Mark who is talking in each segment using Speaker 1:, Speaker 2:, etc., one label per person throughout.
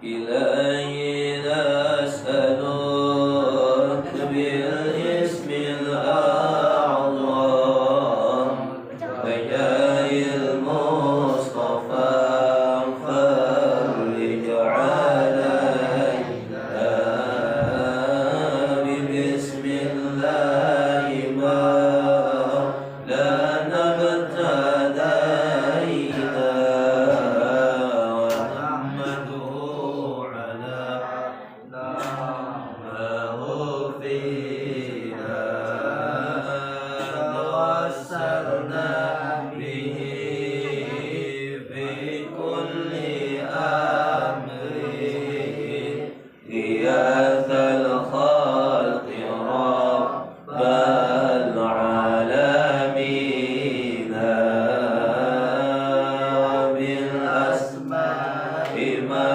Speaker 1: إلهي نسألك بالاسم الأعظم وجاه المصطفى فرج علينا ببسم الله ما لا نبتدينا ونحمده على ما فينا توسلنا به في كل أمر غياث الخلق رب العالمين وبالأسماء ما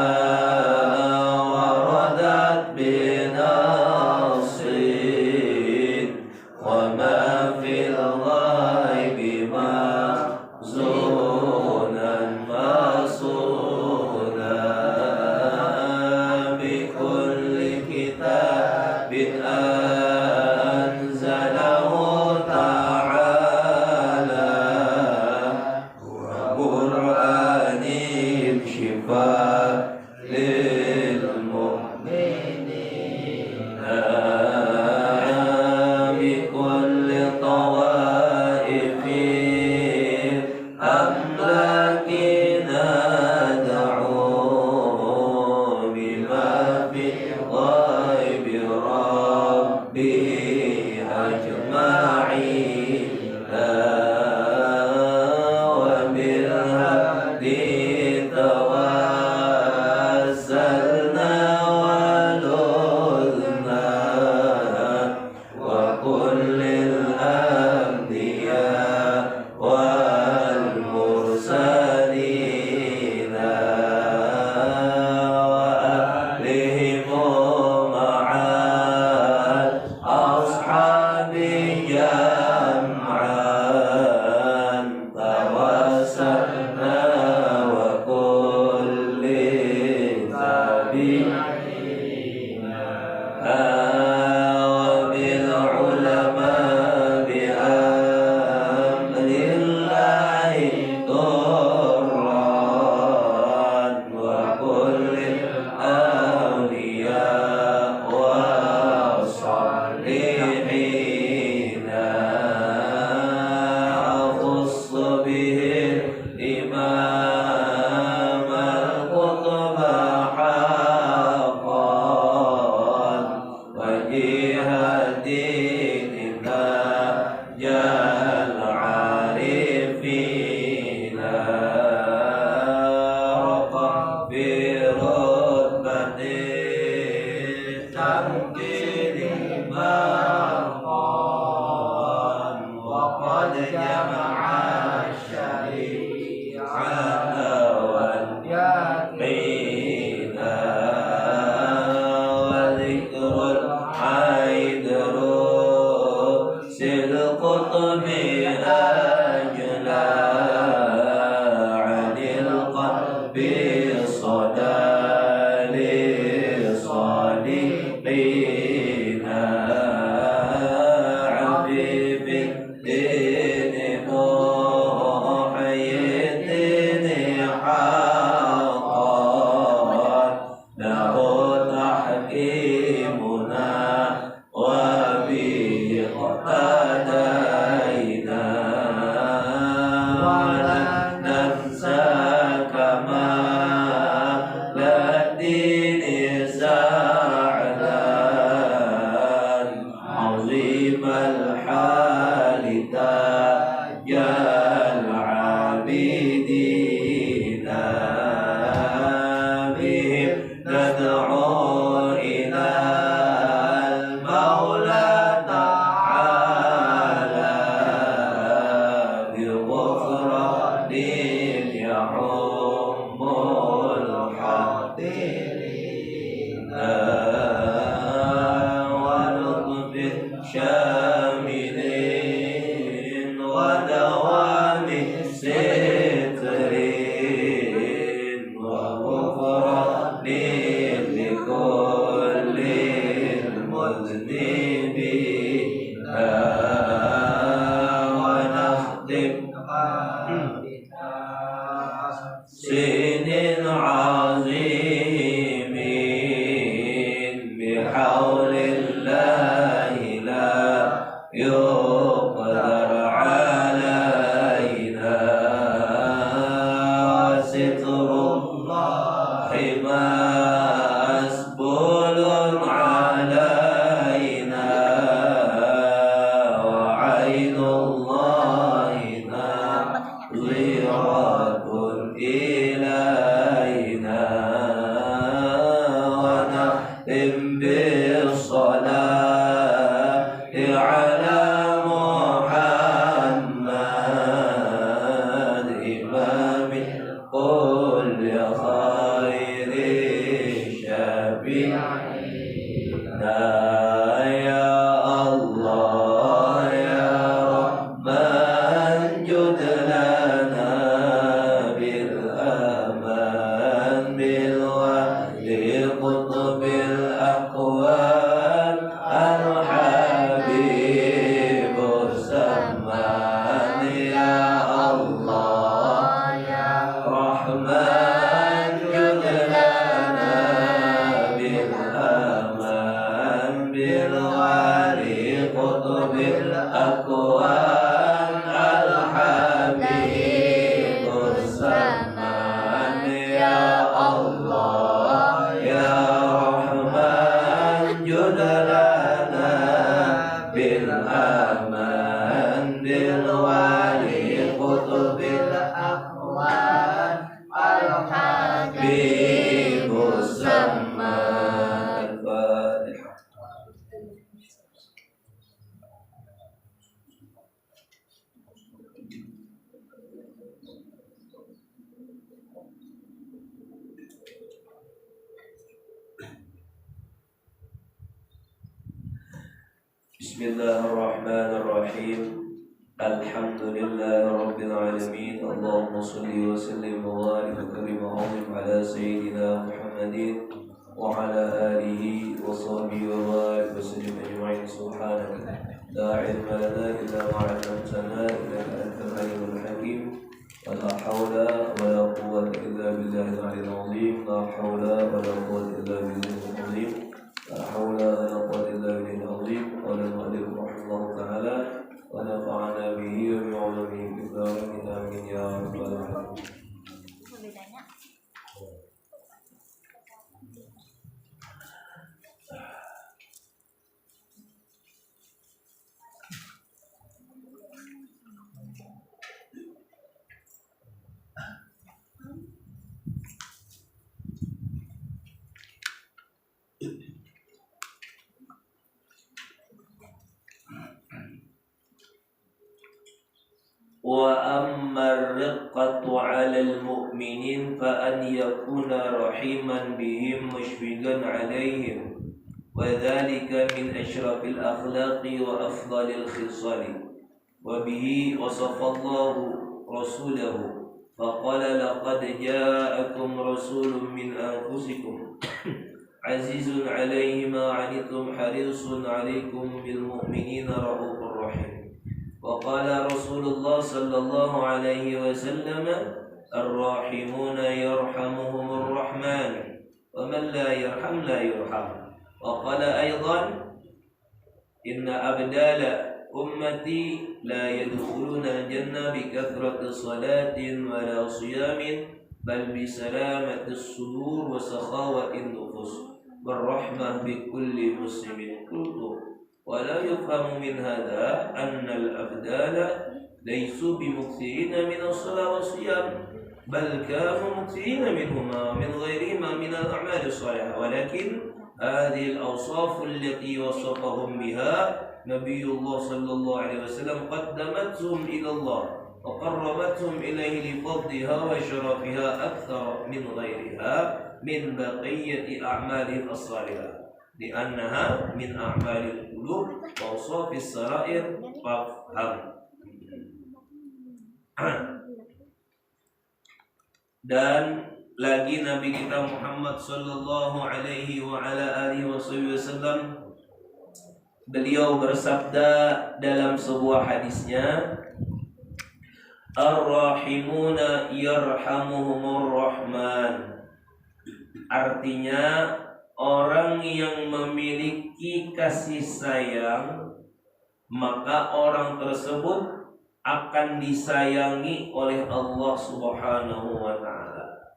Speaker 1: وردت بنص وما في الغيب مخزونا مصونا بكل كتاب أنزله تعالى وقرآن شفاء للمؤمنين بكل طوائف أملاكنا دعوا بما في غيب ربي أجمعين وبالهدي توسلنا ولذنا وكل الأنبياء والمرسلين وأهلهم مع الأصحاب جمعا توسلنا وكل تابعين وبالعلماء بأمر الله ضران وكل الأولياء والصالحين أخص به الإمام القطب حقا وجه الدين تاج العارفين رقى في رتبة التمكين مقام وقد جمع الشريعة واليقين وذكر الحيدر القطب أجلى عن القلب الصدى للصالحين حبيب الدين محيي الدين حقا له تحكيمنا وبه اقتدينا ولا ننسى كمال الدين سعدا عظيم الحال تاج العابدين سين عظيم بحول الله لا يقدر علينا ستر الله مسبول علينا وعين الله ناظرة إلينا ونختم بالصلاة على محمد إمام كل خير شفيعنا يا الله يا رحمن جد لنا بالأمان بالوحي قطب الأقوال الحبيب السمان يا الله يا رحمن جد لنا بالأمان بالوحي قطب الأقوال الحبيب السمان يا الله يا رحمن جد لنا بالأمان بالوالي قطب الأقوال الحبيب السمان الفاتحة. بسم الله الرحمن الرحيم الحمد لله رب العالمين اللهم صل وسلم وبارك وكرم وعظم على سيدنا محمد وعلى آله وصحبه وبارك وسلم أجمعين سبحانك لا علم لنا إلا ما علمتنا إنك أنت العليم الحكيم ولا حول ولا قوة إلا بالله العلي العظيم لا حول ولا قوة إلا بالله العظيم لا حول ولا قوة إلا بالله العظيم قال المؤلف رحمه الله تعالى ونفعنا به وبعلمه في الدارين آمين يا رب العالمين. وأما الرقة على المؤمنين فأن يكون رحيما بهم مشفقا عليهم وذلك من أشرف الأخلاق وأفضل الخصال وبه وصف الله رسوله فقال لقد جاءكم رسول من أنفسكم عزيز عليه ما عنتم حريص عليكم بالمؤمنين رؤوف رحيم وقال رسول الله صلى الله عليه وسلم الراحمون يرحمهم الرحمن ومن لا يرحم لا يرحم وقال أيضا إن أبدال أمتي لا يدخلون الجنة بكثرة صلاة ولا صيام بل بسلامة الصدور وسخاوة النفوس والرحمة بكل مسلم قلت ولا يفهم من هذا أن الأبدال ليسوا بمكثرين من الصلاة والصيام بل كانوا مكثرين منهما من غيرهما من الأعمال الصالحة ولكن هذه الأوصاف التي وصفهم بها نبي الله صلى الله عليه وسلم قدمتهم إلى الله وقربتهم إليه لفضلها وشرفها أكثر من غيرها من بقية أعمالهم الصالحة لأنها من أعمال القلوب وأوصاف السرائر فافهم. Dan lagi Nabi kita Muhammad sallallahu alaihi wa ala alihi wasallam beliau bersabda dalam sebuah hadisnya Ar-rahimuna yarhamuhumur rahman. Artinya orang yang memiliki kasih sayang, maka orang tersebut akan disayangi oleh Allah Subhanahu wa ta'ala.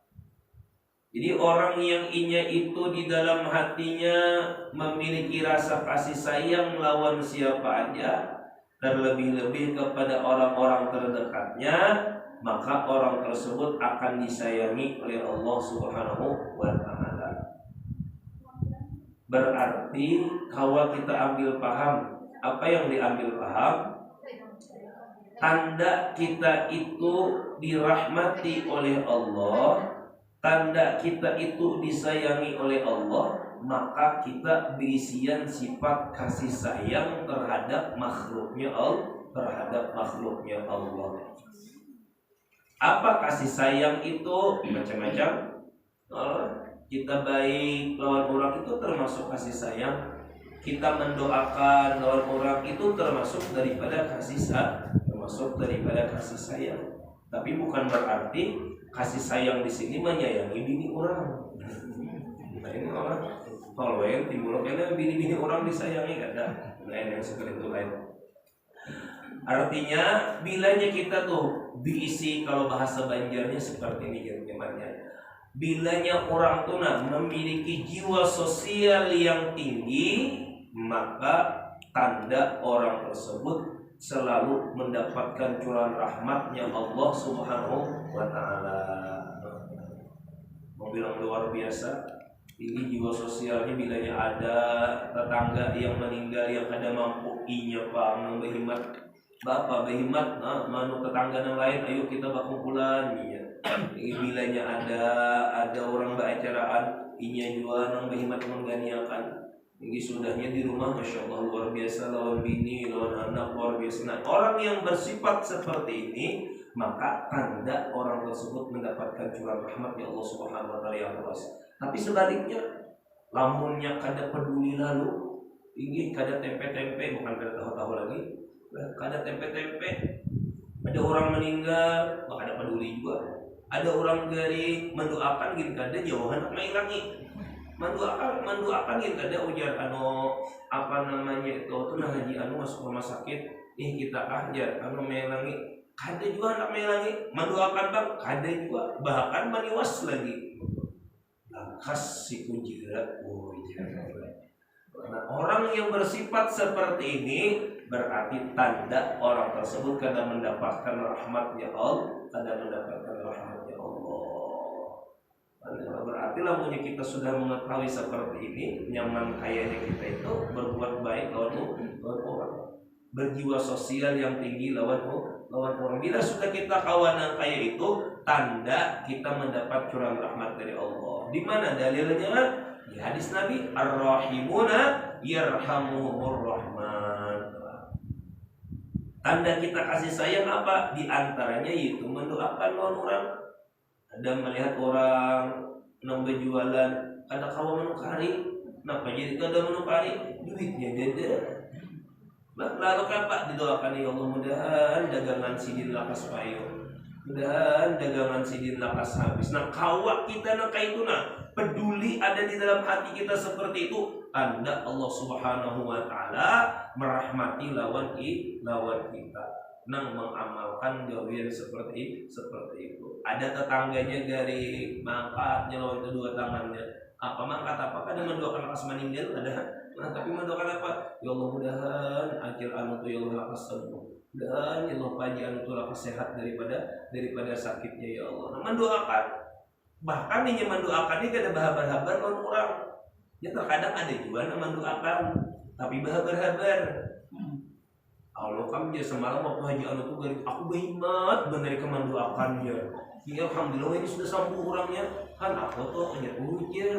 Speaker 1: Jadi orang yang inya itu di dalam hatinya memiliki rasa kasih sayang melawan siapa aja, terlebih-lebih kepada orang-orang terdekatnya, maka orang tersebut akan disayangi oleh Allah Subhanahu wa ta'ala. Berarti kalau kita ambil paham, apa yang diambil paham? Tanda kita itu dirahmati oleh Allah, tanda kita itu disayangi oleh Allah, maka kita berisian sifat kasih sayang terhadap makhluknya Allah. Apa kasih sayang itu? Macam-macam. Kita baik lawan orang itu termasuk kasih sayang. Kita mendoakan lawan orang itu termasuk daripada kasih sayang. Tapi bukan berarti kasih sayang di sini menyayangi bini orang. Ini orang kalau yang timbul karena bini-bini orang disayangi kada. Lain yang seperti itu lain. Artinya bilanya kita tuh diisi, kalau bahasa Banjarnya seperti ini gimana? Bilanya orang tuh memiliki jiwa sosial yang tinggi, maka tanda orang tersebut selalu mendapatkan curahan rahmatnya Allah Subhanahu wa ta'ala. Mau bilang luar biasa, tinggi jiwa sosialnya bilanya ada tetangga yang meninggal yang ada mampu inya pang berhemat bapak berhemat manu tetangga yang lain ayo kita berkumpulan ya. Bilanya ada orang beracaraan inya juga nang berhemat mengganiakan. Ini sudahnya di rumah, masya Allah luar biasa, lawan bini, lawan anak luar biasa. Nah, orang yang bersifat seperti ini, maka tanda orang tersebut mendapatkan curahan rahmat Allah Subhanahu wa ta'ala yang luas. Tapi sebaliknya, lamunnya kada peduli lalu, ini kada tempe-tempe, bukan kada tahu-tahu lagi, kada tempe-tempe. Ada orang meninggal, kada peduli juga. Ada orang garing mendoakan gini kada jauh anak main lagi. Mendoakan gitu ada ujar apa namanya itu tuh haji masuk rumah sakit kita ajar melangi kada juga anak melangi mendoakan bang kada juga bahkan maniwas lagi langkas si kujira. Nah, orang yang bersifat seperti ini berarti tanda orang tersebut kada mendapatkan rahmatnya Allah, Berarti lamunya kita sudah mengetahui seperti ini, nyaman kayaknya kita itu berbuat baik lawan orang, berjiwa sosial yang tinggi lawan orang. Bila sudah kita kawanan kayak itu, tanda kita mendapat curahan rahmat dari Allah. Di mana dalilnya? Di hadis Nabi, Ar-Rahimuna yarhamuhumur rahman. Tanda kita kasih sayang apa? Di antaranya yaitu mendoakan lawan orang. Ada melihat orang nambah jualan, ada kawan menukari, kenapa jadi kada menukari? Duitnya dede. Lalu kan Pak didoakan ya Allah, mudahan dagangan sidin lakas payo, mudahan dagangan sidin lakas habis. Nah kawak kita nak itu peduli ada di dalam hati kita seperti itu, tanda Allah Subhanahu wa ta'ala merahmati lawan kita. Nang mengamalkan gawian seperti itu. Ada tetangganya dari mangkatnya lawan kedua tangannya. Apa mangkat apa? Kadang mendoakan lakas meninggal ada. Nah, tapi mendoakan apa? Ya Allah mudahan akhir anu tu ya Allah lakas sembuh. Dan ya Allah pagi anu tu lakas sehat daripada sakitnya ya Allah. Nah, mendoakan. Bahkan ini mendoakan ini kada berhabar-habar lawan orang. Ya terkadang ada juga yang mendoakan tapi berhabar-habar. Allah kan dia semalam waktu haji anu tuh garing aku berhemat bener kemandoakan dia. Ya alhamdulillah ini sudah sembuh orangnya. Kan aku tuh hanya ujar.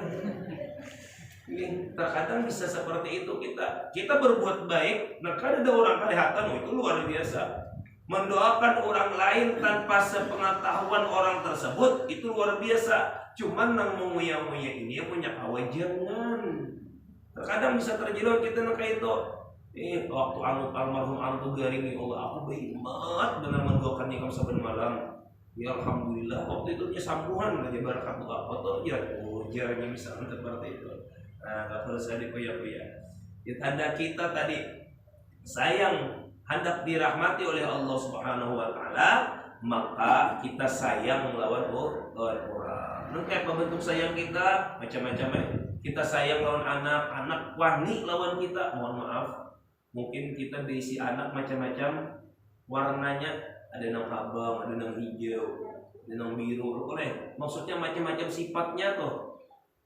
Speaker 1: Ini terkadang bisa seperti itu kita berbuat baik, nah kan ada orang kelihatan itu luar biasa. Mendoakan orang lain tanpa sepengetahuan orang tersebut itu luar biasa. Cuman nang menguya-nguya ini punya kewajiban. Terkadang bisa terjeruh kita nak kayak itu.
Speaker 2: Waktu almarhum anu garing ya Allah, aku baik banget benar mendoakan nikam saben malam. Ya alhamdulillah waktu itu nya sambungan aja barakat apa tuh ya ujarnya misalnya seperti itu. Nah, tak harus ada koya-koya. Ya tanda kita tadi sayang hendak dirahmati oleh Allah Subhanahu wa taala, maka kita sayang melawan orang. Nanti apa bentuk sayang kita? Macam-macam ya. Kita sayang lawan anak wani lawan kita. Mohon maaf. Mungkin kita berisi anak macam-macam warnanya, ada yang abang, ada yang hijau, ada yang biru, boleh. Maksudnya macam-macam sifatnya tuh.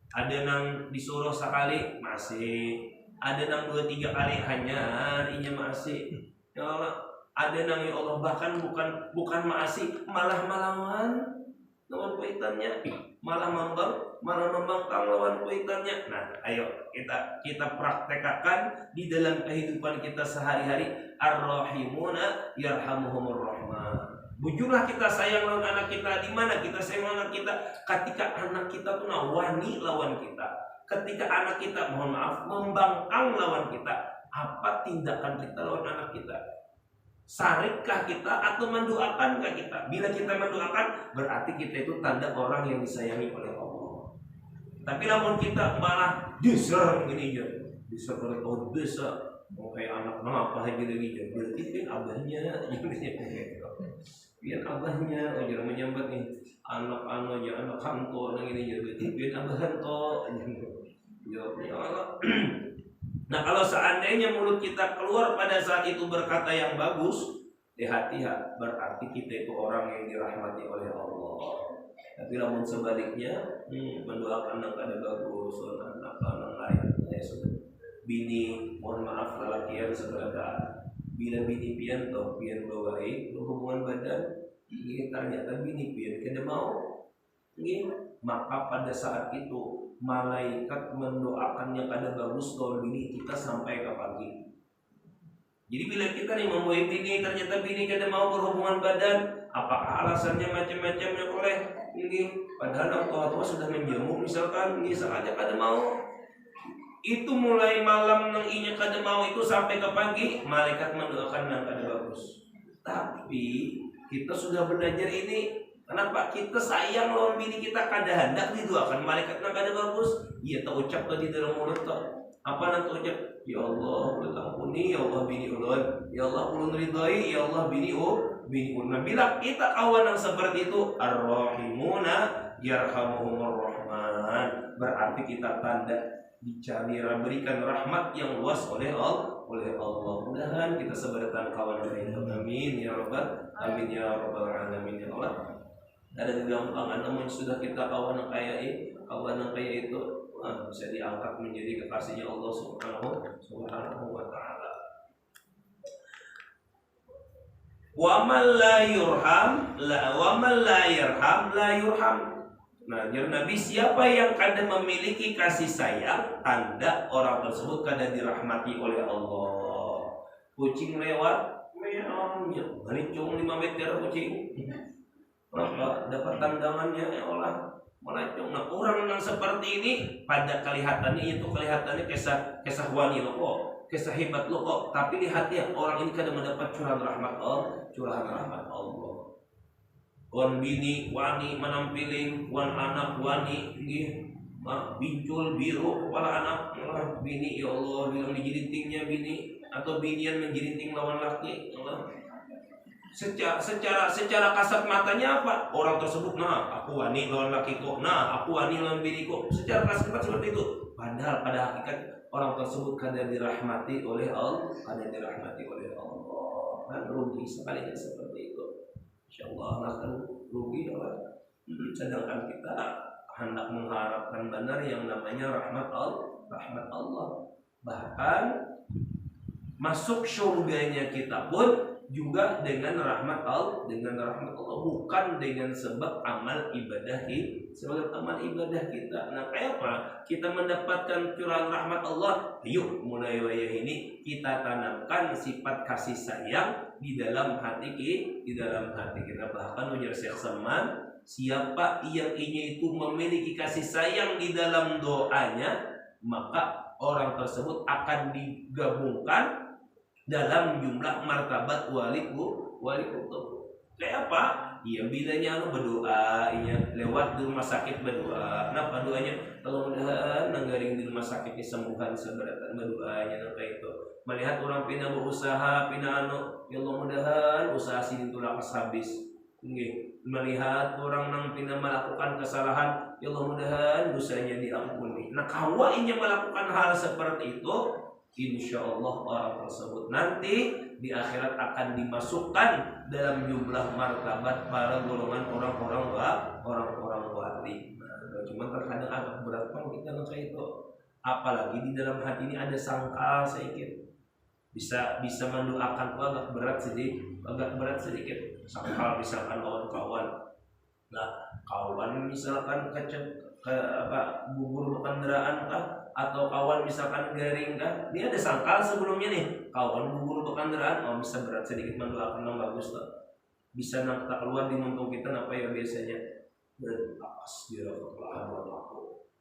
Speaker 2: Ada yang disuruh sekali masih, ada yang 2-3 kali hanya harinya masih. Ya Allah, ada yang ya Allah bahkan bukan masih, malah malaman lawan kuitannya, malah membangkang lawan kuitannya. Nah, ayo kita praktekkan di dalam kehidupan kita sehari-hari. Ar-rahimuna yarhamuhumur rahman. Bujurlah kita sayang lawan anak kita. Di mana kita sayang lawan anak kita? Ketika anak kita tuh wani lawan kita. Ketika anak kita, mohon maaf, membangkang lawan kita. Apa tindakan kita lawan anak kita? Sarikkah kita atau mendoakankah kita? Bila kita mendoakan, berarti kita itu tanda orang yang disayangi oleh Allah. Tapi namun kita malah diser gini aja, diser oleh Allah besar, mau kayak anak apa aja gini aja, berarti kan abahnya, biar abahnya, jangan menyambat nih anak kantor, anak ini aja, berarti biar abah kantor, ya Allah. Nah, kalau seandainya mulut kita keluar pada saat itu berkata yang bagus, hati-hati, berarti kita itu orang yang dirahmati oleh Allah. Tapi namun sebaliknya, mendoakan anak ada bagus, anak lain, bini, mohon maaf lelakian seberapa, bila bini pian toh pian bawai berhubungan badan, ini ternyata bini pian kada mau, maka pada saat itu malaikat mendoakan yang kada bagus kalau bini kita sampai ke pagi. Jadi bila kita nih membuat bini, ternyata bini kada mau berhubungan badan, apakah alasannya macam-macam yang oleh ini? Padahal orang tua sudah menjamu, misalkan ini sengaja kada mau. Itu mulai malam nang inya kada mau itu sampai ke pagi, malaikat mendoakan yang kada bagus. Tapi kita sudah belajar ini. Kenapa? Kita sayang lawan bini kita, kada hendak didoakan malaikat nang kada bagus. Iya tak ucap tadi dalam mulut tak. Apa nang ucap? Ya Allah, ulun ampuni, ya Allah bini ulun. Ya Allah ulun ridhoi, ya Allah bini ulun. Nah, bila kita kawan yang seperti itu, ar-rahimuna yarhamuhumur rahman. Berarti kita tanda dicari berikan rahmat yang luas oleh Allah. Mudah-mudahan kita sebarkan kawan yang itu. Amin ya rabbal amin ya rabbal alamin ya Allah. Ada gampangan namun sudah kita kawan yang kaya itu bisa diangkat menjadi kekasihnya Allah Subhanahu wa taala. Wa man la yarham la yurham. Nah, jadi Nabi, siapa yang kada memiliki kasih sayang, tanda orang tersebut kada dirahmati oleh Allah. Kucing lewat, meongnya, melicung 5 meter kucing. Maka dapat tandangannya ya Allah melacung. Nah, orang yang seperti ini pada kelihatannya kisah wani lo kok, kisah hebat lo kok, tapi di hati orang ini kadang mendapat curahan rahmat Allah. Wan bini wani menampiling, wan anak wani bincul biru kepala anak bini ya Allah bilang dijirintingnya bini atau binian menjirinting lawan laki Allah. Secara kasat matanya apa? Orang tersebut, nah aku wani lawan lakiku, nah aku wani lawan biniku. Secara kasat mata seperti itu. Padahal pada hakikat orang tersebut kada dirahmati oleh Allah, Kan rugi sekali seperti itu. Insyaallah akan rugi Allah. Sedangkan kita hendak mengharapkan benar yang namanya rahmat Allah. Bahkan masuk surganya kita pun juga dengan rahmat Allah, bukan dengan sebab amal ibadah kita. Nah, kayak apa kita mendapatkan curahan rahmat Allah? Yuk mulai wayah ini kita tanamkan sifat kasih sayang di dalam hati kita. Bahkan ujar Syekh Salman, siapa yang itu memiliki kasih sayang di dalam doanya, maka orang tersebut akan digabungkan dalam jumlah martabat wali kutub. Kayak apa? Iya bilanya berdoa, iya lewat di rumah sakit berdoa. Kenapa doanya? Kalau mudahan nanggaring di rumah sakit disembuhkan seberatan berdoanya kayak itu. Melihat orang pina berusaha, pina ya Allah mudahan usaha sini tuh lakas habis. Melihat orang nang pina melakukan kesalahan, ya Allah mudahan dosanya diampuni. Nah kawa ini melakukan hal seperti itu, insya Allah orang tersebut nanti di akhirat akan dimasukkan dalam jumlah martabat para golongan orang-orang wali. Nah, cuma terkadang agak berat kan kita kayak itu. Apalagi di dalam hati ini ada sangkal sedikit. Bisa mendoakan tuh agak berat sedikit. Sangkal misalkan kawan-kawan. Nah, kawan misalkan gugur kendaraan kah? Atau kawan misalkan garing kan, dia ada sangkal sebelumnya nih, kawan gugur kendaraan, bisa berat sedikit mendoakan yang bagus lah, bisa nak keluar di muntung kita apa ya biasanya berlapas dia kelahan aku,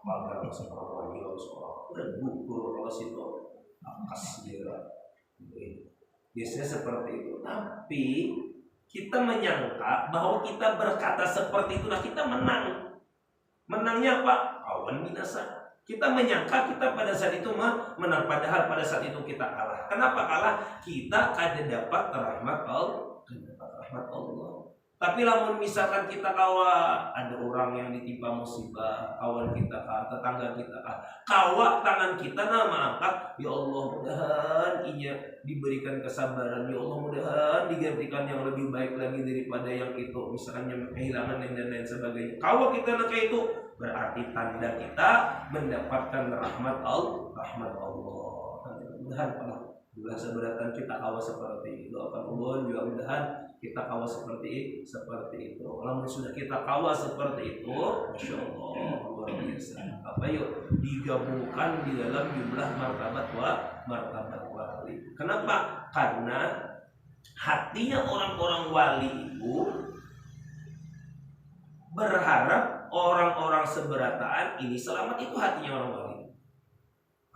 Speaker 2: pagar seorang lagi seorang gugur kalau situ akas dia, biasanya seperti itu. Tapi kita menyangka bahwa kita berkata seperti itu, nah kita menangnya apa? Kawan binasa. Kita menyangka kita pada saat itu menang, padahal pada saat itu kita kalah. Kenapa kalah? Kita kada dapat rahmat Allah. Tapi lamun misalkan kita kawa ada orang yang ditimpa musibah, kawan kita kah, tetangga kita kah, kawa tangan kita nama angkat, ya Allah mudahan inya diberikan kesabaran, ya Allah mudahan digantikan yang lebih baik lagi daripada yang itu, misalnya kehilangan dan lain sebagainya. Kawa kita nak itu berarti tanda kita mendapatkan rahmat Allah. Mudahan Bila seberatan kita kawa seperti itu, doakan Allah juga mudahan kita kawa seperti itu. Kalau sudah kita kawa seperti itu, Masya Allah luar biasa. Apa yuk digabungkan di dalam jumlah martabat wali. Kenapa? Karena hatinya orang-orang wali itu berharap orang-orang seberataan ini selamat. Itu hatinya orang wali.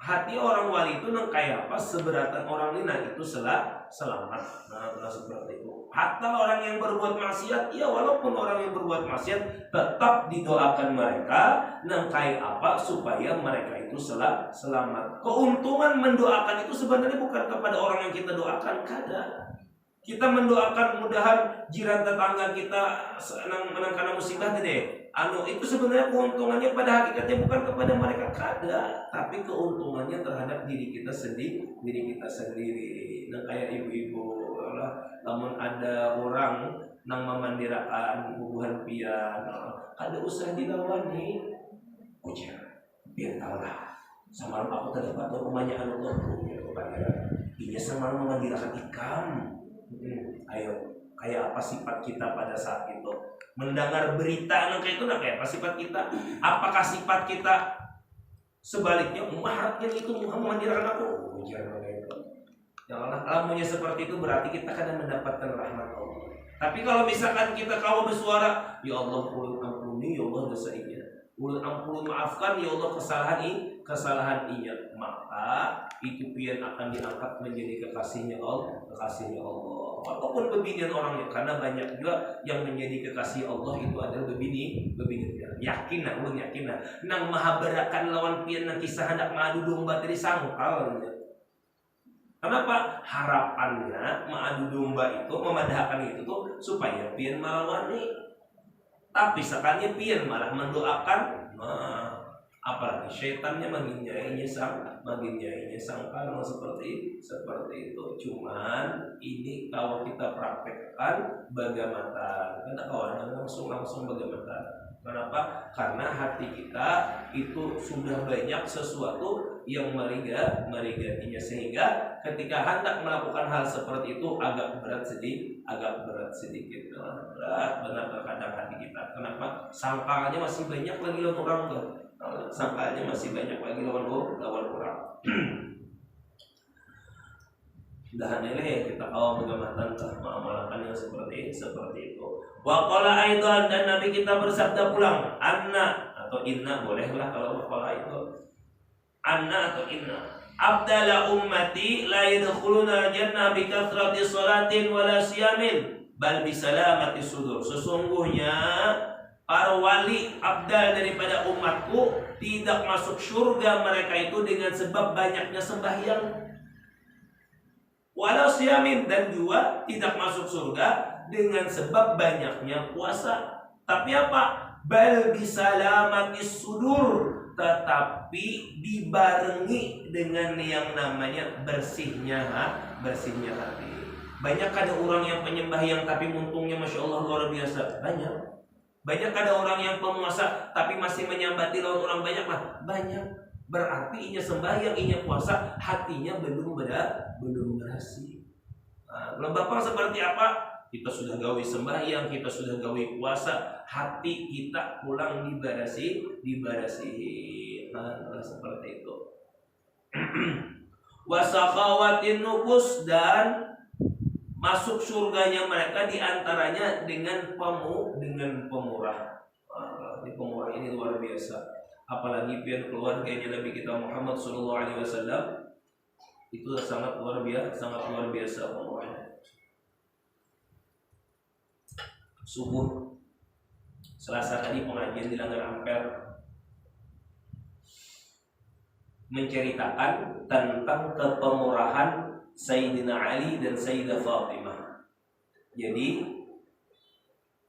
Speaker 2: Hati orang wali itu kayak apa? Seberatan orang ini, nah itu selamat. Nah seperti itu. Hatta orang yang berbuat maksiat, ya walaupun orang yang berbuat maksiat tetap didoakan mereka, nah kayak apa supaya mereka itu selamat. Keuntungan mendoakan itu sebenarnya bukan kepada orang yang kita doakan, kada. Kita mendoakan mudahan jiran tetangga kita menangkana musibah deh. Itu sebenarnya keuntungannya pada hakikatnya bukan kepada mereka kada, tapi keuntungannya terhadap diri kita sendiri. Nah kayak ibu-ibu lah, namun ada orang nang memandirakan bubuhan pian, ada usaha dilawan nih, ujar, biar tahu lah. Samalam aku terdapat rumahnya Allah kepada dia samalam memandirakan ikan. Ayo, kayak apa sifat kita pada saat itu? Mendengar berita kayak itu, kayak apa sifat kita? Apakah sifat kita sebaliknya mengharapkan itu memandirakan aku? Jangan kayak itu. Janganlah alamunya seperti itu, berarti kita akan mendapatkan rahmat Allah. Tapi kalau misalkan kita kau bersuara, ya Allah ulun ampuni, ya Allah dosa inya, ulun ampuni maafkan, ya Allah kesalahan inya, maka itu pian akan diangkat menjadi kekasihnya Allah. Walaupun bebinian orangnya, karena banyak juga yang menjadi kekasih Allah itu adalah bebini. Yakin nang maha berakan lawan pian nang kisah hendak madu domba dari sangkal. Kenapa? Harapannya madu domba itu memadahkan itu tuh supaya pian melawani. Tapi sekali pian malah mendoakan, apalagi syaitannya menginjainya sangkal seperti itu. Cuman ini kalau kita praktekkan bagaimana? Karena kawan langsung bagaimana? Kenapa? Karena hati kita itu sudah banyak sesuatu yang merigatinya, sehingga ketika hendak melakukan hal seperti itu agak berat sedikit. Berat benar terkadang hati kita. Kenapa? Sangkalnya masih banyak lagi lawan orang tuh. Sangkalnya masih banyak lagi lawan orang. Dahan ini kita awal bagaimana mengamalkan yang seperti itu. Wa qala aidan, dan Nabi kita bersabda pulang, anna atau inna bolehlah kalau qala itu anna atau inna. abdala ummati la yadkhuluna jannah bi kathrati salatin wala siyamin bal bi salamati sudur. Sesungguhnya para wali abdal daripada umatku tidak masuk surga mereka itu dengan sebab banyaknya sembahyang, wala siyamin, dan juga tidak masuk surga dengan sebab banyaknya puasa. Tapi apa? Bal bisalamatis sudur, tetapi dibarengi dengan yang namanya bersihnya hati. Banyak ada orang yang penyembah yang tapi untungnya masya Allah luar biasa, banyak ada orang yang pemuasa tapi masih menyambati lawan orang, banyak. Berarti inya sembahyang, inya puasa, hatinya belum bersih. Kalau Bapak seperti apa? Kita sudah gawe sembahyang, kita sudah gawe puasa, hati kita pulang dibarasi. Nah, seperti itu. Wasakhawatin nufus, dan masuk surganya mereka diantaranya dengan pemurah. Ini pemurah ini luar biasa. Apalagi pihak keluarganya Nabi kita Muhammad SAW itu sangat luar biasa pemurahnya. Subuh Selasa tadi pengajian di Langgar Ampere menceritakan tentang kepemurahan Sayyidina Ali dan Sayyidah Fatimah. Jadi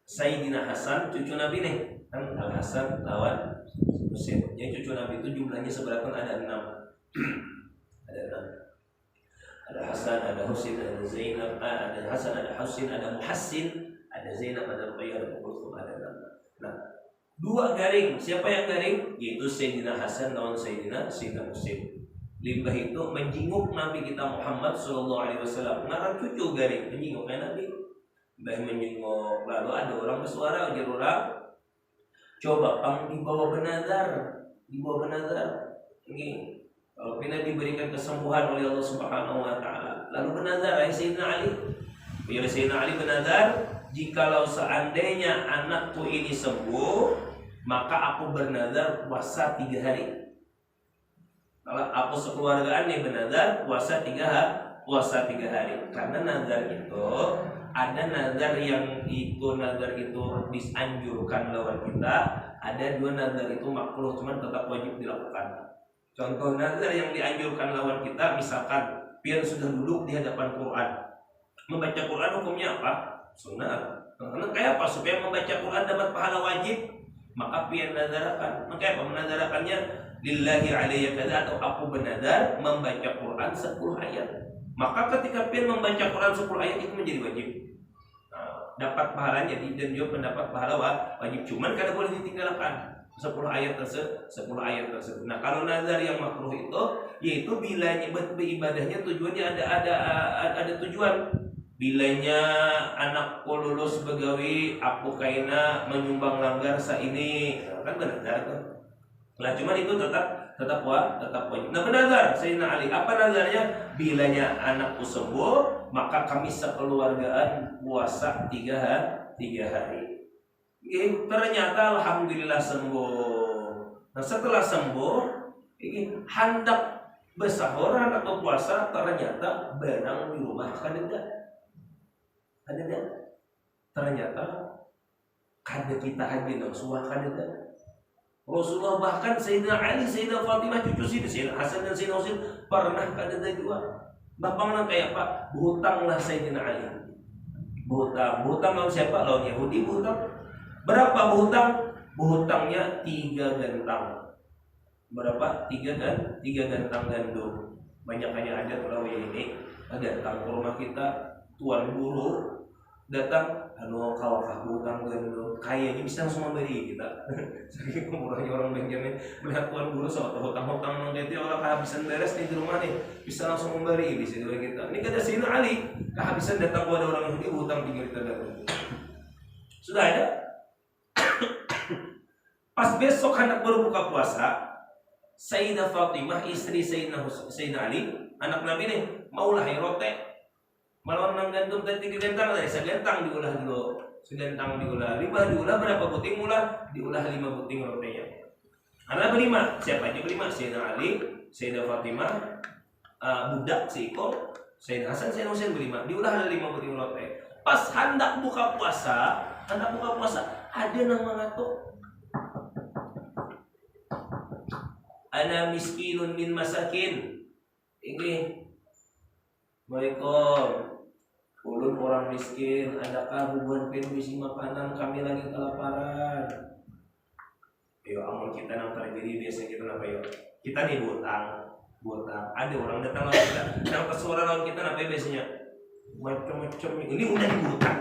Speaker 2: Sayyidina Hasan cucu Nabi nih, kan Al Hasan lawan Husain. Yang cucu Nabi itu jumlahnya seberapa? Ada 6. Ada Hasan, ada Husain, ada Zainab, ada Hasan, ada Husain, ada Muhassin, ada Zainab, ada Ruqayyah, ada Kulthum, ada nama. Nah, 2 garing. Siapa yang garing? Yaitu Sayyidina Hasan lawan Sayyidina Husain. Limbah itu menjenguk Nabi kita Muhammad SAW. Ngarang cucu garing menjenguk Nabi. Limbah menjenguk. Lalu ada orang bersuara, ujar orang, coba pang dibawa benazar. Ini kalau pernah diberikan kesembuhan oleh Allah Subhanahu Wa Taala. Lalu benazar Sayyidina Ali. Ya Sayyidina Ali benazar, jikalau seandainya anakku ini sembuh, maka aku bernazar puasa 3 hari. Kalau aku sekeluargaan yang bernazar puasa 3 hari. Karena nazar itu ada nazar yang nazar itu disanjurkan lawan kita, ada 2 nazar itu makruh cuman tetap wajib dilakukan. Contoh nazar yang dianjurkan lawan kita, misalkan pian sudah duduk di hadapan Quran. Membaca Quran hukumnya apa? Sunnah. Karena kayak apa? Supaya membaca Quran dapat pahala wajib, maka pian nazarakan. Maka apa menazarakannya? Lillahi alayya kada, atau aku bernazar membaca Quran 10 ayat. Maka ketika pian membaca Quran 10 ayat itu menjadi wajib. Dapat pahalanya dan juga mendapat pahala wajib. Cuman kada boleh ditinggalkan 10 ayat tersebut. Nah, kalau nazar yang makruh itu yaitu bilanya beribadahnya tujuannya ada tujuan. Bilanya anakku lulus begawi, aku kaina menyumbang langgar ini, kan benar tuh. Nah, cuman itu tetap wajib. Nah, benazar Sayyidina Ali, apa nazarnya? Bilanya anakku sembuh, maka kami sekeluargaan puasa 3 hari. Ternyata alhamdulillah sembuh. Nah, setelah sembuh, ini hendak bersahur, hendak berpuasa, ternyata benang di rumah ada. Ternyata kada kita haji nafsuah kada. Rasulullah bahkan Sayyidina Ali, Sayyidah Fatimah cucu Sayyidina Hasan dan Sayyidina Husain pernah kada juga. Bapang nang kayak apa? Berhutanglah Sayyidina Ali. Berhutang lawan siapa? Lawan Yahudi berhutang. Berapa berhutang? Berhutangnya 3 gantang. Berapa? 3 gantang gandum. Banyak hanya ada kalau ini datang ke rumah kita, tuan guru datang, kawakah berhutang gandum, kayaknya bisa langsung memberi kita. Saking murahnya orang Benjamin melihat tuan guru soal hutang-hutang nanti orang kehabisan beres di rumah nih, bisa langsung memberi di sini kita. Ini kata Sayyidina Ali, kehabisan datang kepada orang Yahudi berhutang 3 juta gandum. Sudah ada. Pas besok hendak berbuka puasa, Sayyidah Fatimah istri Sayyidina Ali, anak Nabi nih, maulah rote. Malah nang gandum dan 3 gantang tadi, segantang diulah dulu. Segantang diulah, 5 diulah berapa puting ulah? Diulah 5 puting rotenya. Anak berlima, siapa aja berlima? Sayyidina Ali, Sayyidah Fatimah, budak seekor, Sayyidina Hasan Sayyidina Husain berlima, diulah ada 5 butir roti. Pas hendak buka puasa ada nang mengatuk. Ana miskinun min masakin. Ini Waalaikum. Ulun orang miskin, adakah hubungan permisi makanan, kami lagi kelaparan. Yo amal kita yang terjadi biasanya kita apa yo? Kita nih hutang. Ada orang datang lawan kita, yang kesuara lawan kita apa biasanya? Macam-macam ini udah dihutang.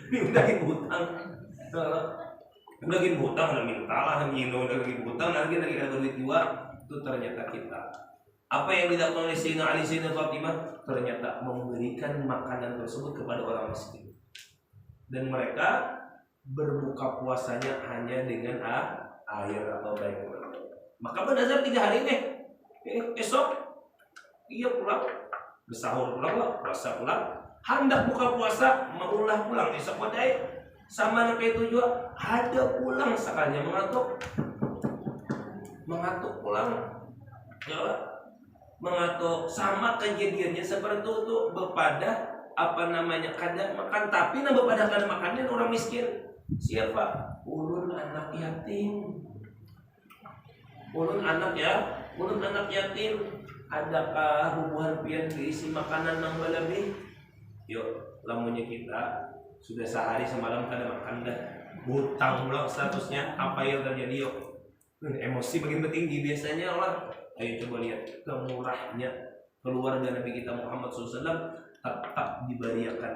Speaker 2: Ini udah dihutang. Udah dihutang, udah mintalah, udah dihutang, lagi ada duit juga. Itu ternyata kita. Apa yang dilakukan oleh Sayyidina Ali, Sayyidina Fatimah ternyata memberikan makanan tersebut kepada orang miskin. Dan mereka berbuka puasanya hanya dengan air atau baik. Maka berdasar 3 hari nih. Esok iya pulang, bersahur pulang lah, puasa pulang. Hendak buka puasa, maulah pulang esok wadai. Sama anak itu juga ada pulang sekalinya mengatuk pulang. Ya, mengatur sama kejadiannya seperti itu berpada kadang makan tapi berpada kadang makannya orang miskin. Siapa? Ulun anak yatim. Ulun anak yatim. Adakah hubungan pian diisi makanan nang lebih? Yuk, lamunnya kita sudah sehari semalam kada makan dah. Hutang pula statusnya, apa yang terjadi yuk? Emosi makin tinggi biasanya orang. Ayo coba lihat kemurahnya keluarga Nabi kita Muhammad SAW tetap dibariakan.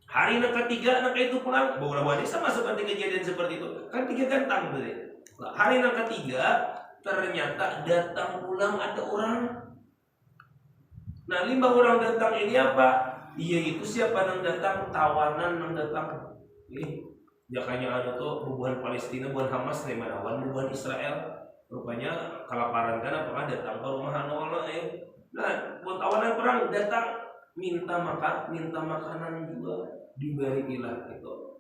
Speaker 2: Hari yang ketiga anak itu pulang, beberapa hari sama seperti kejadian seperti itu. Kan 3 gantang berarti. Hari yang ketiga ternyata datang pulang ada orang. Nah 5 orang datang ini apa? Iya itu siapa yang datang? Tawanan yang datang. Jakanya ada tuh hubungan Palestina, hubungan Hamas, Lebanon, hubungan Israel. Rupanya kelaparan kan apakah datang ke rumah Allah Nah, buat awalan perang datang minta makanan juga diberilah gitu.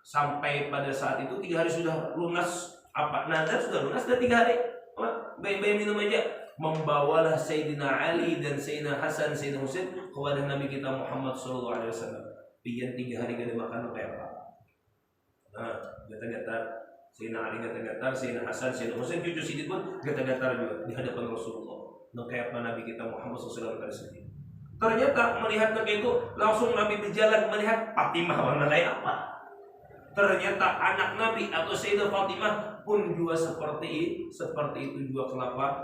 Speaker 2: Sampai pada saat itu 3 hari sudah lunas nazar sudah lunas sudah 3 hari. Bayi-bayi minum aja. Membawalah Sayyidina Ali dan Sayyidina Hasan Sayyidina Husain kepada Nabi kita Muhammad SAW. Pian 3 hari gak ada makan kayak apa? Nah, gatal-gatal. Sayyidina Ali gatal-gatal, Sayyidina Hasan, Sayyidina Husain, cucu Siddiq pun gatal-gatal juga di hadapan Rasulullah. Kayak apa Nabi kita Muhammad SAW tersebut. Ternyata melihat Nabi itu langsung Nabi berjalan melihat Fatimah warna lain apa. Ternyata anak Nabi atau Sayyidah Fatimah pun juga seperti itu juga kelaparan.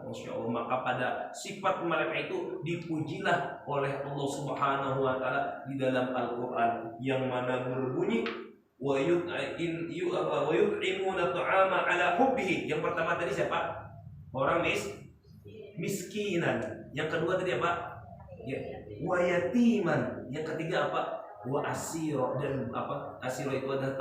Speaker 2: Masya Allah. Maka pada sifat mereka itu dipujilah oleh Allah Subhanahu Wa Taala di dalam Al-Quran yang mana berbunyi wa yut'imuna ta'ama ala hubbihi. Yang pertama tadi siapa? Orang miskinan. Yang kedua tadi apa? Ya, wa yatiman. Yang ketiga apa? Wa asiro. Dan apa? Asiro itu adalah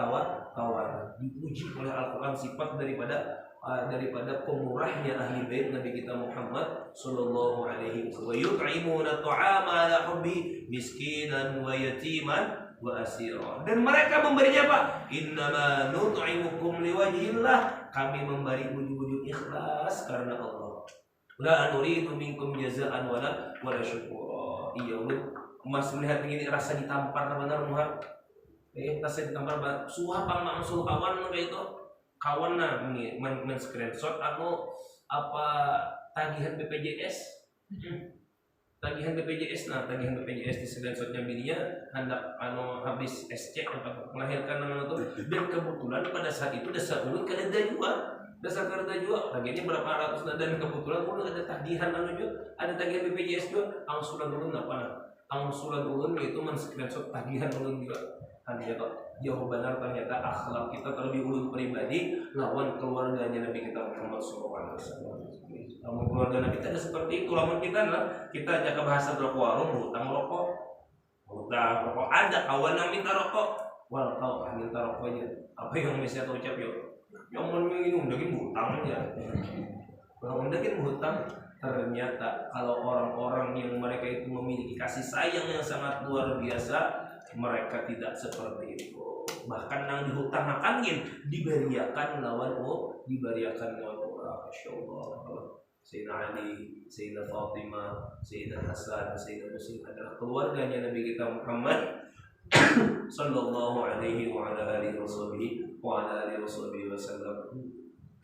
Speaker 2: tawar. Dipuji oleh Al-Quran sifat daripada pemurahnya ahli bait Nabi kita Muhammad sallallahu alaihi wasallam. Wa yut'imuna ta'ama ala hubbihi miskinan wa yatiman wa asira. Dan mereka memberinya apa? Innama nut'imukum liwajhillah. Kami memberi wujud-wujud ikhlas karena Allah. La nuridu minkum jazaan wala syukura. Iya, Mas melihat begini rasa ditampar benar muhat. Rasa ditampar banget. Suapang mangsul kawan kayak itu. Kawan ini men-screenshot atau apa tagihan BPJS. Tagihan BPJS di screenshotnya bininya hendak habis SC untuk melahirkan nama itu. Dan kebetulan pada saat itu dasar ulut kerja juga tagihannya berapa ratus dan kebetulan udah ada tagihan ada tagihan BPJS juga angsuran ulun angsuran ulun yaitu men-screenshot tagihan ulun juga. Jauh benar ternyata akhlak kita terlebih ulun pribadi lawan keluarganya Nabi kita Muhammad SAW. Namun keluarga Nabi kita seperti itu. Lawan kita jaga bahasa rokok warung hutang rokok ada kawan yang minta rokok kau minta rokoknya apa yang bisa kau ucap yang minum daging hutang aja. Kalau daging hutang ternyata kalau orang-orang yang mereka itu memiliki kasih sayang yang sangat luar biasa mereka tidak seperti itu. Bahkan nang dihutang diberiakan lawan orang. Masya Allah. Sayyidina Ali, Sayyidina Fatimah, Sayyidina Hasan, Sayyidina Husain adalah keluarganya Nabi kita Muhammad sallallahu alaihi wa ala alihi wasallam.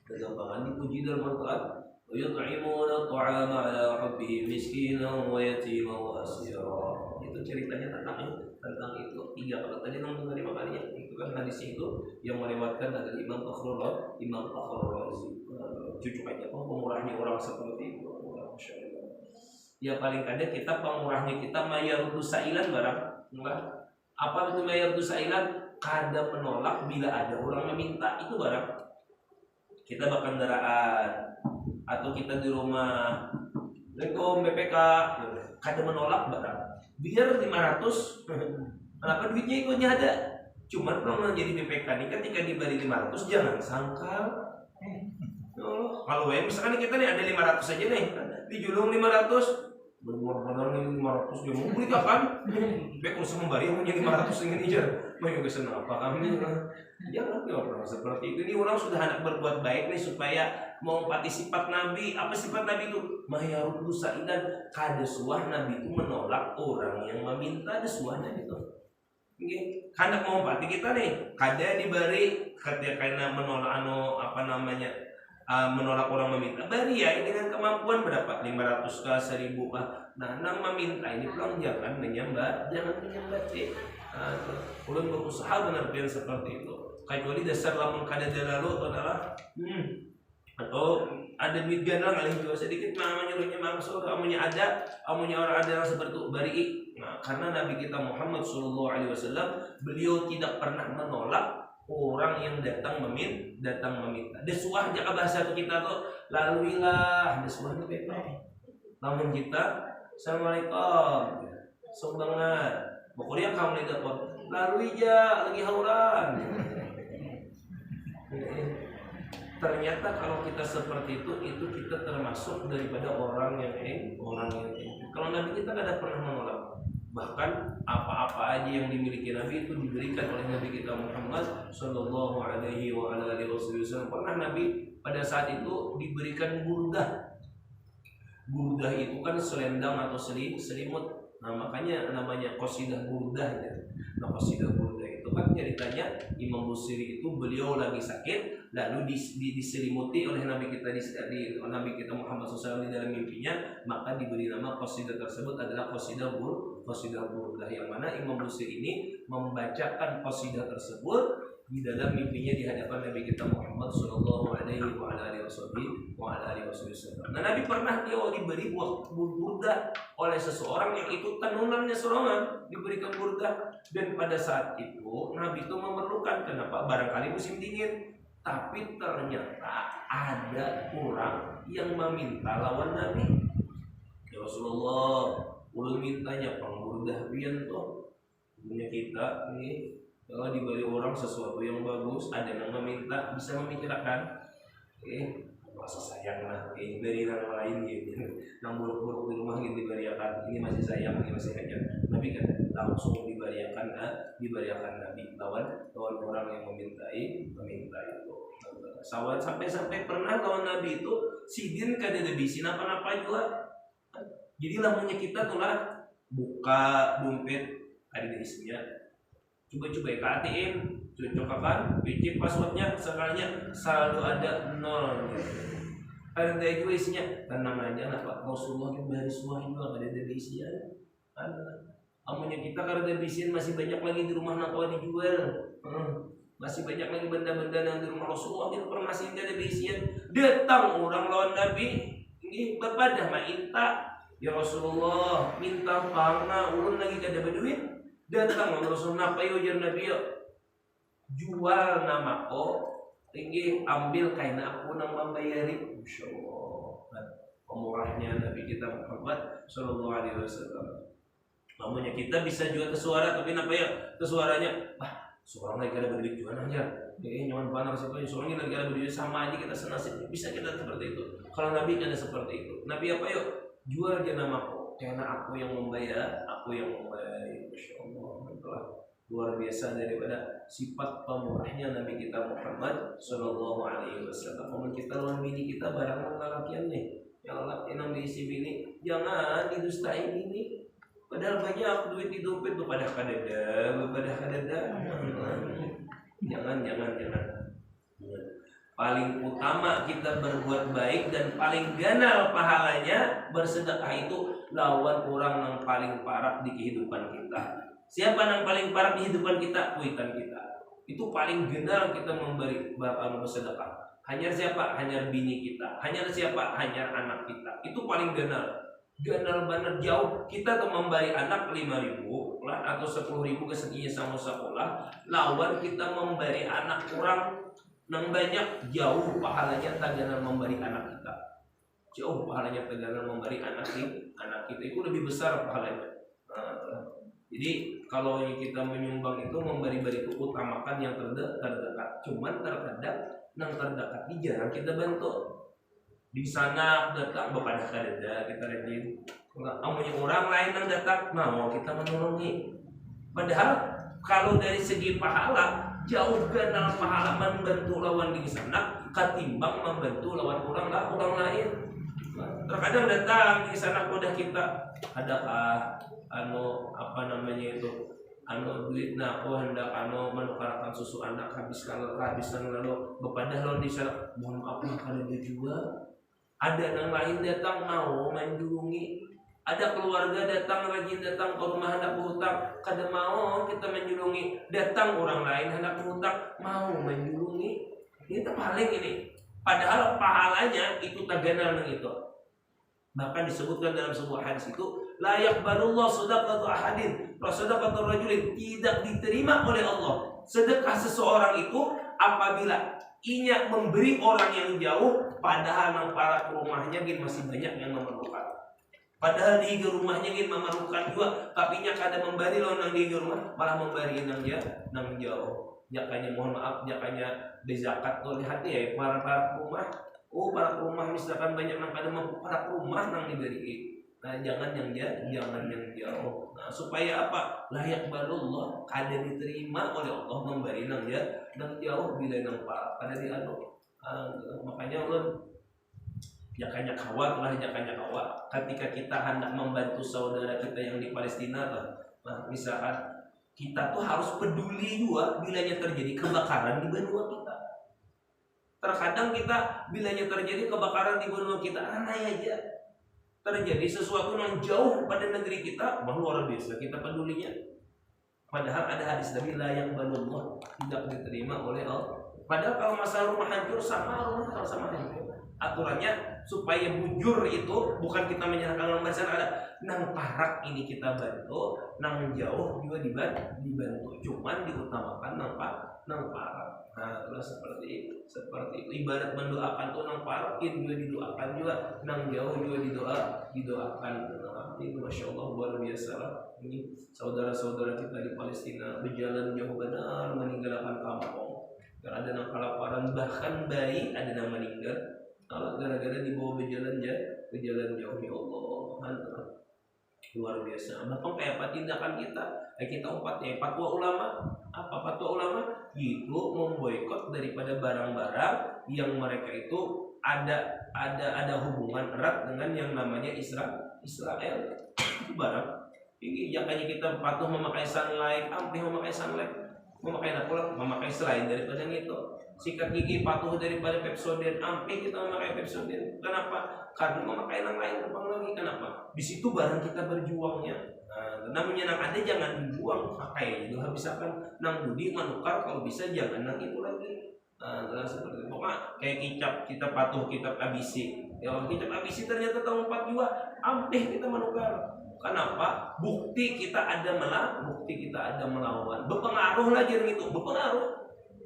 Speaker 2: Kegampangan dipuji dalam Al-Quran. Yut'imuna ta'ama ala hubbihi miskinan wa yatiman wa asira. Itu ceritanya tentang itu. 3 kali tadi nang tadi makanya itu kan hadisnya itu yang melewatkan adalah Imam Fakhrul Razi. Cucu aja pemurahnya orang seperti itu. Masya Allah. Ya paling kadang kita pemurahnya kita mayaruddu sa'ilan barang. Apa itu mayaruddu sa'ilan? Kada menolak bila ada orang meminta itu barang. Kita berkendaraan atau kita di rumah, Assalamualaikum BPK, kada menolak barang. Biar 500, kenapa duitnya ikutnya ada? Cuman kalau jadi BPK ini ketika diberi 500 jangan sangkal. Kalau misalkan kita nih ada 500 aja nih, dijulung 500, benar-benar nih 500 dia mau beli kan? Baik usah membari yang punya 500 ingin aja. Mau juga senang apa kami? Jangan orang seperti itu. Ini orang sudah hendak berbuat baik nih supaya mengumpati sifat Nabi. Apa sifat Nabi itu? Mayaruddu sa'ilan. Kada suah Nabi itu menolak orang yang meminta desuahnya itu. Hendak mengumpati kita nih, kada diberi karena menolak menolak orang meminta. Bari ya dengan kemampuan berapa? 500 kah, 1000 kah. Nah, nang meminta ini pulang jangan menyambat. Ulun berusaha benar-benar seperti itu. Kecuali dasar lamun kada lalu adalah atau ada duit gandang alih juga sedikit nyuruhnya maksud amunya orang ada yang seperti itu bari. Nah, karena Nabi kita Muhammad SAW beliau tidak pernah menolak orang yang datang meminta. Desuah aja bahasa kita tuh laluilah desuahnya bebas. Namun kita Assalamualaikum sumbangan pokoknya kamu lihat apa lalui aja lagi hauran. Ternyata kalau kita seperti itu kita termasuk daripada orang yang kalau Nabi kita tidak pernah menolak. Bahkan apa-apa aja yang dimiliki Nabi itu diberikan oleh Nabi kita Muhammad sallallahu alaihi wasallam. Pernah Nabi pada saat itu diberikan burdah. Burdah itu kan selendang atau selimut. Nah, makanya namanya qasidah burdah ya. Nah, qasidah burdah itu kan ceritanya Imam Busiri itu beliau lagi sakit lalu diselimuti oleh Nabi kita Muhammad SAW di dalam mimpinya, maka diberi nama qasidah tersebut adalah qasidah burdah yang mana Imam Busiri ini membacakan qasidah tersebut di dalam mimpinya di hadapan Nabi kita Muhammad sallallahu alaihi wasallam. Nah, Nabi pernah diberi burdah oleh seseorang yang itu tenunannya serongan, diberikan burdah, dan pada saat itu Nabi itu memerlukan, kenapa? Barangkali musim dingin, tapi ternyata ada orang yang meminta lawan Nabi. Ya Rasulullah, ulun mintanya pengburdah pian tuh punya kita ini. Kalau diberi orang sesuatu yang bagus, ada yang meminta, bisa memikirkan, masa sayang lah, beri yang lain gitu, yang buruk-buruk di rumah gitu diberiakan, ini masih sayang, ini masih hajat. Nabi kan langsung diberiakan Nabi lawan orang yang meminta itu. Sampai pernah lawan Nabi itu sidin kada debisin apa-apa juga. Jadi lamunnya kita tuh lah buka dompet ada isinya. Coba ya ke ATM, cocokakan, bikin passwordnya, sekalinya selalu ada 0. Ada juga isinya, tenang aja lah Pak, Rasulullah itu dari semua juga ada isinya. Amunnya kita karena ada isinya masih banyak lagi di rumah nak dijual. Masih banyak lagi benda-benda yang di rumah Rasulullah itu masih ada isinya. Datang orang lawan Nabi, ini berpadah minta, ya Rasulullah minta pangan, ulun lagi kada berduit. Datang Rasulullah apa yo Nabi yo jual nama tinggi ambil kaina aku nang membayari. Masyaallah pemurahnya Nabi kita Muhammad sallallahu alaihi wasallam. Namanya kita bisa jual ke suara tapi apa ya ke suaranya seorang lagi ada berduit jualan aja nyaman panas itu seorang lagi ada berduit sama aja kita senasib bisa kita seperti itu. Kalau Nabi ada seperti itu. Nabi apa yuk jual aja nama karena aku yang membayar, Masya Allah. Itulah luar biasa daripada sifat pemurahnya Nabi kita Muhammad Sallallahu Alaihi Wasallam. Momen kita lawan bini kita barang lalakian nih, ya Allah enam diisi bini, jangan didustain ini. Padahal banyak duit di dompet tuh pada kadeda. Jangan. Paling utama kita berbuat baik dan paling ganal pahalanya bersedekah itu lawan orang yang paling parah di kehidupan kita. Siapa yang paling parah di kehidupan kita? Kuitan kita. Itu paling ganal kita memberi bersedekah. Hanya siapa? Hanya bini kita. Hanya siapa? Hanya anak kita. Itu paling ganal banget jauh. Kita tuh memberi anak 5.000 lah atau 10.000 kesekian sama sekolah, lawan kita memberi anak orang yang banyak, jauh pahalanya tagana memberi anak kita. Jauh pahalanya tagana memberi anak kita itu lebih besar pahalanya. Jadi kalau kita menyumbang itu memberi-beri itu utamakan yang terdekat. Cuman terkadang yang terdekat ini jarang kita bantu. Di sana datang bepada kadeda kita rajin. Amunya orang lain yang datang, mau kita menolongi. Padahal kalau dari segi pahala jauh ganal pahala membantu lawan di sana ketimbang membantu lawan orang lain. Terkadang datang di sana udah kita adakah duit aku hendak menukarkan susu anak kehabisan lalu bepada lawan di sana mohon maaf kalau dia juga. Ada yang lain datang mau menjunjungi, ada keluarga datang rajin datang ke rumah hendak berhutang, kada mau kita menjunjungi, datang orang lain hendak berhutang mau menjunjungi. Ini paling ini. Padahal pahalanya itu tagana nang itu. Bahkan disebutkan dalam sebuah hadis itu la yaqbalullah shadaqatu ahadin wa shadaqatu rajulin, tidak diterima oleh Allah sedekah seseorang itu apabila inya memberi orang yang jauh, padahal nang para rumahnya gin masih banyak yang memerlukan. Padahal di rumahnya gin memerlukan juga, tapi nya kada memberi lawan nang di rumah, malah memberi nang jauh. Jakanya mohon maaf, jakanya bezakat tuh lihat ya para rumah. Para rumah misalkan banyak nang kada mampu, para rumah nang diberi. Nah, jangan yang jauh. Nah, supaya apa? Layak balullah kada diterima oleh Allah memberi nang jauh bila nang parah kada dianu. Makanya ulun jakanya kawat ketika kita hendak membantu saudara kita yang di Palestina nah, misalkan kita tuh harus peduli juga bilanya terjadi kebakaran di benua kita. Terkadang kita bilanya terjadi kebakaran di benua kita aneh aja. Terjadi sesuatu yang jauh pada negeri kita, luar biasa kita pedulinya. Padahal ada hadis Nabi layak balullah, tidak diterima oleh Allah. Padahal kalau masalah rumah hancur sama hancur. Aturannya supaya bujur itu bukan kita menyerahkan orang besar, ada nang parak ini kita bantu, nang jauh juga dibantu. Cuman diutamakan nang parak. Nah, seperti itu. Ibarat mendoakan tuh nang parakin juga didoakan juga, nang jauh juga didoakan. Ini masya Allah luar biasa lah. Ini saudara-saudara kita di Palestina berjalan jauh benar meninggalkan kampung. Dan ada yang kelaparan, bahkan bayi ada yang meninggal. Kalau gara-gara dibawa berjalan jauh, ya Allah. Luar biasa. Bahkan kayak apa tindakan kita? Kita umpatnya fatwa ulama. Apa fatwa ulama? Itu memboikot daripada barang-barang yang mereka itu ada hubungan erat dengan yang namanya Israel. Itu barang. Ini jangan kita patuh memakai sunlight, memakai apa? Memakai selain daripada itu. Sikat gigi patuh daripada Pepsodent, kita memakai Pepsodent. Kenapa? Karena memakai yang lain lagi. Kenapa? Di situ barang kita berjuangnya. Namanya nang ada jangan dibuang, pakai itu misalkan nang budi menukar kalau bisa jangan nang itu lagi. Seperti itu. Kayak kita patuh kitab ABC. Ya kitab ABC ternyata tahun 4 juga kita menukar. Kenapa? Bukti kita ada melawan. Berpengaruh lah jadi itu, berpengaruh.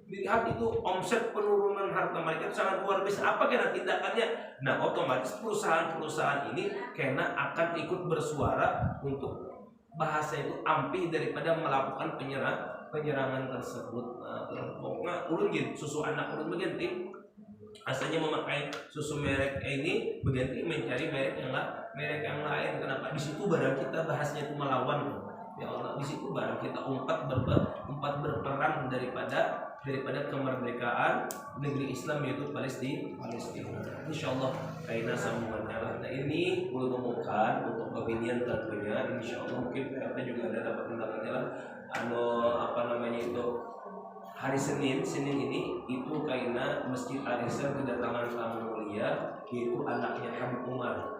Speaker 2: Lihat itu omset penurunan harta mereka sangat luar biasa. Apa kena tindakannya? Nah, otomatis perusahaan-perusahaan ini kena akan ikut bersuara untuk bahasa itu ampih daripada melakukan penyerangan tersebut. Pokoknya ulun gitu, susu anak ulun berganti. Asalnya memakai susu merek ini berganti mencari merek merek yang lain. Kenapa? Di situ barang kita bahasnya itu melawan. Ya Allah, di situ barang kita umpat berperang daripada kemerdekaan negeri Islam yaitu Palestina. Insya Allah karena sambungannya lah. Nah ini perlu ngomongkan untuk kebinian tentunya. Insya Allah mungkin PRT juga ada dapat pendapatnya lah. Itu hari Senin ini itu karena Masjid Al-Ihsan kedatangan tamu mulia yaitu anaknya Habib Umar.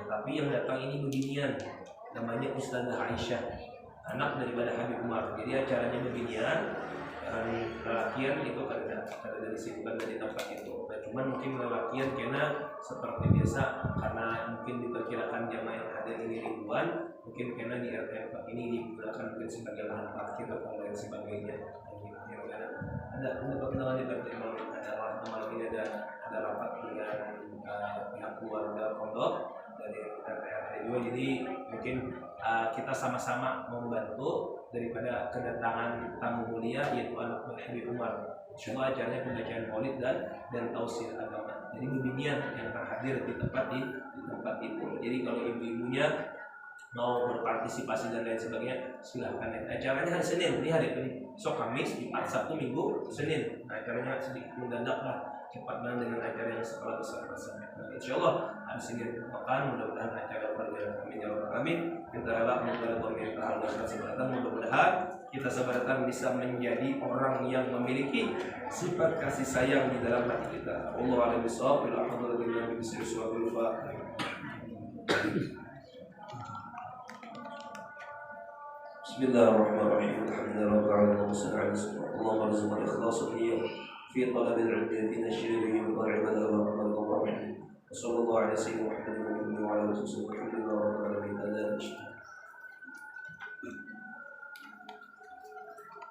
Speaker 2: Tapi yang datang ini beginian, namanya Ustazah Aisyah, anak daripada Habib Umar. Jadi acaranya beginian, lelakian itu kada dari situ, kada dari tempat itu. Nah, cuman mungkin lelakian karena seperti biasa karena mungkin diperkirakan jamaah yang hadir ini ribuan, mungkin karena di RT ini digunakan mungkin sebagai lahan parkir atau lain sebagainya. Ada pertemuan di pertemuan adalah malam ini ada rapat dengan pihak keluarga pondok dari RT juga, jadi mungkin kita sama-sama membantu daripada kedatangan tamu mulia yaitu anak Habib Umar. Semua acaranya pembacaan maulid dan tausiah agama. Jadi bimbingan yang terhadir di tempat itu. Jadi kalau ibu-ibunya mau berpartisipasi dan lain sebagainya silahkan. Acaranya hari Senin, ini hari besok Kamis, Jumat, Sabtu, Minggu, Senin. Nah, acaranya sedikit mendadak lah, cepat banget dengan acara yang sekolah besar-besar. Nah, insya Allah hari Senin makan, mudah-mudahan acara berjalan amin ya rabbal alamin. Kita rela mencari pemerintah Allah Subhanahu. Mudah-mudahan kita sebaratan bisa menjadi orang yang memiliki sifat kasih sayang di dalam hati kita. Allah a'lam bishawab. Alhamdulillah bismillahirrahmanirrahim. Bismillahirrahmanirrahim. Alhamdulillah rabbil alamin. Allahumma arzuqna ikhlasa fi talab al-'ilm fi nashrihi wa ibadah wa rahmatullahi wa barakatuh. Sallallahu alaihi wa sallam wa ala alihi wa sahbihi wa sallam.